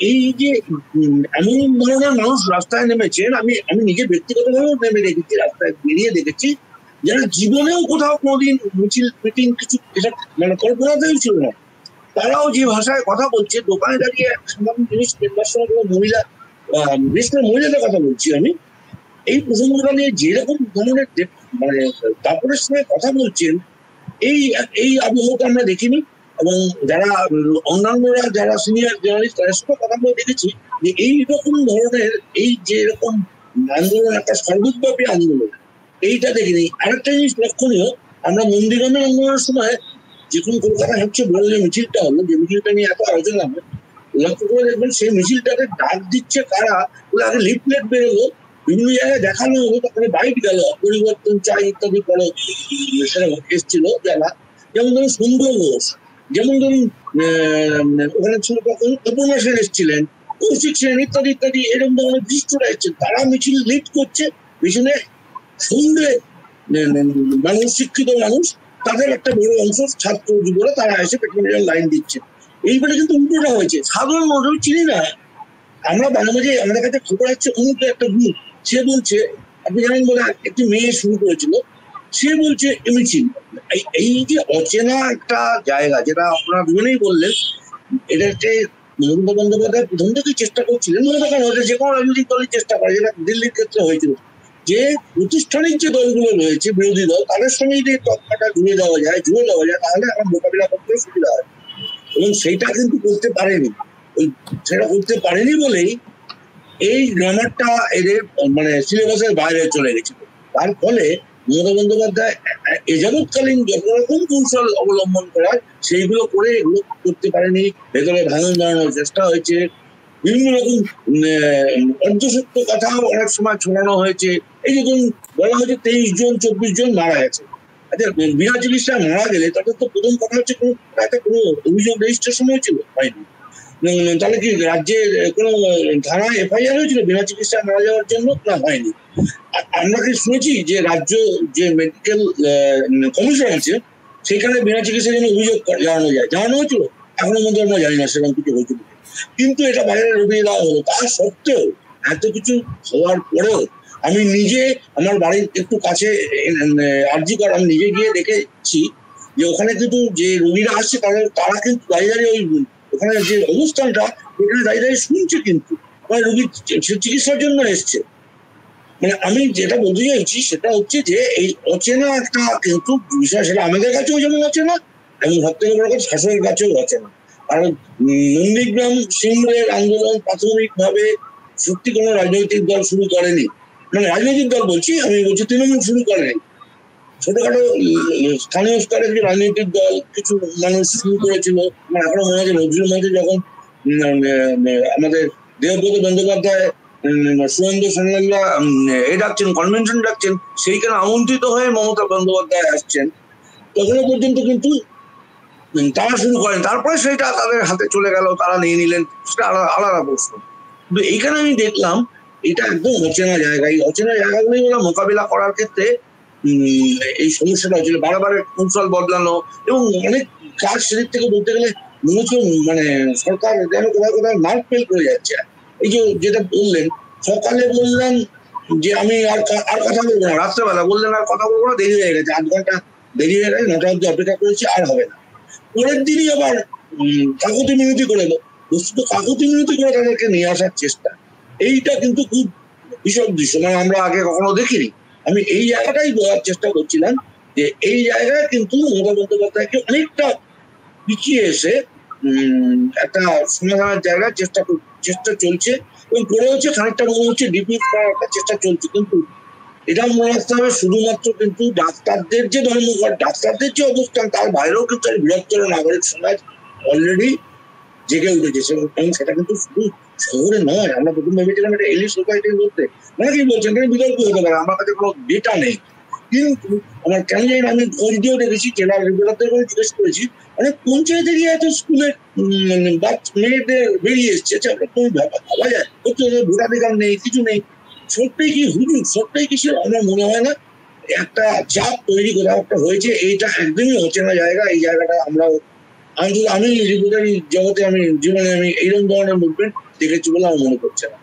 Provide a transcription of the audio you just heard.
এই যে এমন ধরনের মানুষ রাস্তায় নেমেছেন, আমি আমি নিজে ব্যক্তিগতভাবেও নেমে দেখেছি, রাস্তায় বেরিয়ে দেখেছি, যারা জীবনেও কোথাও কোনোদিন মিছিল মিটিং কিছু এসব মানে কল্পনাতেও ছিল না। তারাও যে ভাষায় কথা বলছে, দোকানে দাঁড়িয়ে সাধারণ জিনিস কেনবার সময় কোনো মহিলা, বিশেষ করে মহিলাদের কথা বলছি আমি, এই প্রসঙ্গটা নিয়ে যেরকম ধরনের মানে দাপটের সঙ্গে কথা বলছেন, এই এই আবহাওয়াটা আমরা দেখিনি। এবং যারা অন্যান্যরা যারা সিনিয়র জার্নালিস্ট তাদের সঙ্গে কথা বলে দেখেছি যে এইরকম ধরনের এই যে এরকম আন্দোলন, একটা সর্বব্যাপী আন্দোলন, এইটা দেখিনি। আরেকটা জিনিস লক্ষণীয়, আমরা নন্দীগ্রামের আন্দোলনের সময় যখন কলকাতা হচ্ছে বলে যে মিছিলটা হলো, যে মিছিলটা নিয়ে এত আলোচনা হয়, লক্ষ্য করে দেখবেন সেই মিছিলটাকে ডাক দিচ্ছে কারা, ওরা আগে লিফলেট বেরোলো, বিভিন্ন জায়গায় দেখানো হলো, তারপরে বাইট গেল, পরিবর্তন চাই ইত্যাদি পরে সেটা এসেছিল যারা, যেমন ধরুন সুন্দর ঘোষ, যেমন ধরুন ওখানে ছিল তখন উপন্যাস এসেছিলেন, কৌশিক সেন ইত্যাদি ইত্যাদি, এরকম ধরনের বিশিষ্টরা এসেছেন, তারা মিছিল লিড করছে, পিছনে সন্ধ্যে মানুষ, শিক্ষিত মানুষ, তাদের একটা বড় অংশ ছাত্র যুবরা, তারা এসে পেট্রোলিয়াম লাইন দিচ্ছে। এইবারে কিন্তু উল্টোটা হয়েছে, সাধারণ মানুষ চিনি না, আমরা মাঝে মাঝে আমাদের কাছে খবর আসছে অমুক একটা গ্রুপ, সে বলছে, আপনি জানেন বলে একটি মেয়ে শুরু করেছিল, সে বলছে মিছিল। এই যে অচেনা একটা জায়গা, যেটা আপনারা দুজনেই বললেন, এটাকে মমতা বন্দ্যোপাধ্যায় প্রথম থেকেই চেষ্টা করছিলেন, মমতা কেন যে কোনো রাজনৈতিক দলের চেষ্টা করে, যেটা দিল্লির ক্ষেত্রে হয়েছিল, যে প্রতিষ্ঠানিক যে দলগুলো রয়েছে বিরোধী দল, তাদের সঙ্গে যদি তৎকাটা জুড়ে দেওয়া যায়, তাহলে আমার মোকাবিলা করতে সুবিধা হয়। এবং সেইটা কিন্তু করতে পারেনি, সেটা করতে পারেনি বলেই এই গ্রামারটা এদের মানে সিলেবাসের বাইরে চলে গেছিল। তার ফলে মমতা বন্দ্যোপাধ্যায় এযাবৎকালীন যত রকম কৌশল অবলম্বন করার, সেইগুলো করে এগুলো করতে পারেনি, ভেতরে ভাঙন ধরানোর চেষ্টা হয়েছে, বিভিন্ন রকম অর্ধসত্য কথাও অনেক সময় ছড়ানো হয়েছে। এই যে বলা হয়েছে 23 জন 24 জন মারা গেছে, আচ্ছা বিনা চিকিৎসায় মারা গেলে তাদের তো প্রথম কথা হচ্ছে কোনো অভিযোগ রেজিস্ট্রেশন হয়েছিল, হয়নি। তাহলে কি রাজ্যের কোনো থানায় এফআইআর হয়েছিল বিনা চিকিৎসায় মারা যাওয়ার জন্য? না, হয়নি। আমরা কি শুনেছি যে রাজ্য যে মেডিকেল কমিশন আছে, সেখানে বিনা চিকিৎসার জন্য অভিযোগ জানানো হয়েছিল? এখনো মধ্যে আমরা জানি না সেরকম কিছু হয়েছিল। কিন্তু এটা বাইরে রবিয়ে দেওয়া হলো। তা সত্ত্বেও, এত কিছু হওয়ার পরেও আমি নিজে আমার বাড়ির একটু কাছে আরজিকর, আমি নিজে গিয়ে দেখেছি যে ওখানে কিন্তু যে রোগীরা আসছে তারা কিন্তু দাঁড়িয়ে দাঁড়িয়ে ওই ওখানে যে অবস্থানটা, ওখানে দাঁড়িয়ে দাঁড়িয়ে শুনছে, কিন্তু রোগী চিকিৎসার জন্য এসছে। মানে আমি যেটা বলতে চাইছি সেটা হচ্ছে যে এই অচেনা একটা কিন্তু বিষয়, সেটা আমাদের কাছেও যেমন অচেনা, এবং সব থেকে বড় কথা শাসকের কাছেও অচেনা। কারণ নন্দীগ্রাম সিংহের আন্দোলন প্রাথমিকভাবে সত্যি কোনো রাজনৈতিক দল শুরু করেনি, মানে রাজনৈতিক দল বলছি, আমি বলছি তৃণমূল শুরু করেনি, ছোটখাটো স্থানীয় স্তরের যে রাজনৈতিক দল কিছু মানুষ শুরু করেছিল। আমার এখনো মনে আছে নজরুল মঞ্চে যখন আমাদের দেবব্রত বন্দ্যোপাধ্যায় সুরেন্দ্র সান্যালরা ডাকছেন, কনভেনশন ডাকছেন, সেইখানে আমন্ত্রিত হয়ে মমতা বন্দ্যোপাধ্যায় আসছেন, তখনও পর্যন্ত কিন্তু তারা শুরু করেন, তারপরে সেটা তাদের হাতে চলে গেল, তারা নিয়ে নিলেন, সেটা আলাদা প্রশ্ন। কিন্তু এইখানে আমি দেখলাম এটা একদম অচেনা জায়গা, এই অচেনা জায়গাগুলোই ওরা মোকাবিলা করার ক্ষেত্রে এই সমস্যাটা হচ্ছিল, বারবার কৌশল বদলানো, এবং অনেক কাজ সেদিক থেকে বলতে গেলে মনে হচ্ছে মানে সরকার যেন কোথাও কোথাও নার্ভ ফেল করে যাচ্ছে। এই যে যেটা বললেন, সকালে বললেন যে আমি আর কথা বলবো না, রাত্রেবেলা বললেন আর কথা বলবো না, দেরি হয়ে গেছে, 8 ঘন্টা দেরি হয়ে গেছে, 9টা অব্দি অপেক্ষা করেছি, আর হবে না। পরের দিনই আবার কাকুতি মিনতি করে বস্তুত কাকুতি মিনতি করে তাদেরকে নিয়ে আসার চেষ্টা, এইটা কিন্তু খুব ভীষণ দৃশ্য, মানে আমরা আগে কখনো দেখিনি। আমি এই জায়গাটাই বলার চেষ্টা করছিলাম যে এই জায়গায় কিন্তু মমতা বন্দ্যোপাধ্যায়কে অনেকটা পিছিয়ে এসে একটা সমাধানের জায়গায় চেষ্টা চলছে, এবং করে হচ্ছে খানিকটা মনে হচ্ছে ডিপিট করার একটা চেষ্টা চলছে। কিন্তু এটা মনে রাখতে হবে, শুধুমাত্র কিন্তু ডাক্তারদের যে ধর্মঘট, ডাক্তারদের যে অবস্থান, তার বাইরেও কিন্তু বৃহত্তর নাগরিক সমাজ অলরেডি জেগে উঠেছে, এবং সেটা কিন্তু শুধু শহরে নয়। আমরা প্রথম ভেবেছিলাম এটা এলি সোসাইটির মধ্যে, অনেকেই বলছেন এখানে বিতর্ক হতে পারে, আমার কাছে কোনো ডেটা নেই, কিন্তু আমার কেন জানি না, আমি খোঁজ দিয়েও দেখেছি, জেলা রেগুলেটরদের করে জিজ্ঞেস করেছি, অনেক পঞ্চায়েত এরিয়া এত স্কুলের মেয়েদের বেরিয়ে এসছে, আমরা কোনো ভাবা যায় ভোটাধিকার নেই, কিছু নেই, সবটাই কি হুজুর, সবটাই কি সে, আমার মনে হয় না। একটা চাপ তৈরি কোথাও একটা হয়েছে, এইটা একদমই অচেনা জায়গা, এই জায়গাটা আমরা আমি রিপোর্টারি জগতে আমি জীবনে আমি এইরকম ধরনের মুভমেন্ট দেখেছি বলে আমার মনে করছে না।